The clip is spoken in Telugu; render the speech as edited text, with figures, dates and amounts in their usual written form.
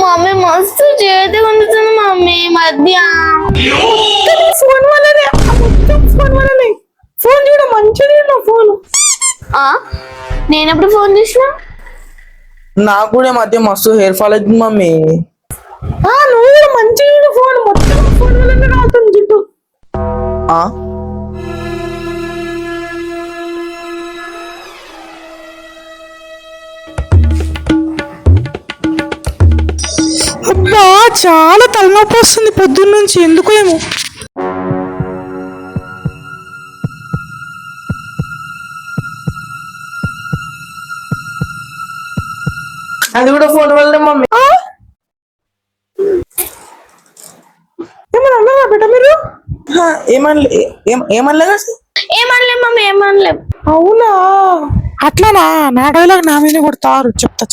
మమ్మీ మస్తు చేతి ఉంటుంది మమ్మీ మధ్య. ఫోన్ వల్లనే మొత్తం ఫోన్ వల్లనే. ఫోన్ చూడ మంచిగా ఫోన్. నేనెప్పుడు ఫోన్ చేసిన? నాకు కూడా మధ్య మస్తు హెయిర్ ఫాల్ అవుతుంది మమ్మీ. నువ్వు కూడా మంచిగా ఫోన్ మొత్తం ఫోన్ వల్లనే రావుతుంది జిడ్డు. అబ్బా చాలా తలనొప్పి వస్తుంది పొద్దున్న నుంచి, ఎందుకో ఏమో. అది కూడా ఫోన్ వల్లనే మమ్మీ. ఏమన్నా అన్నారా బిడ్డ మీరు? ఏమనలే మమ్మీ ఏమనలే. అవునా, అట్లానా? నా డైలాగ్ నా మీద కొడతారు. చెప్తా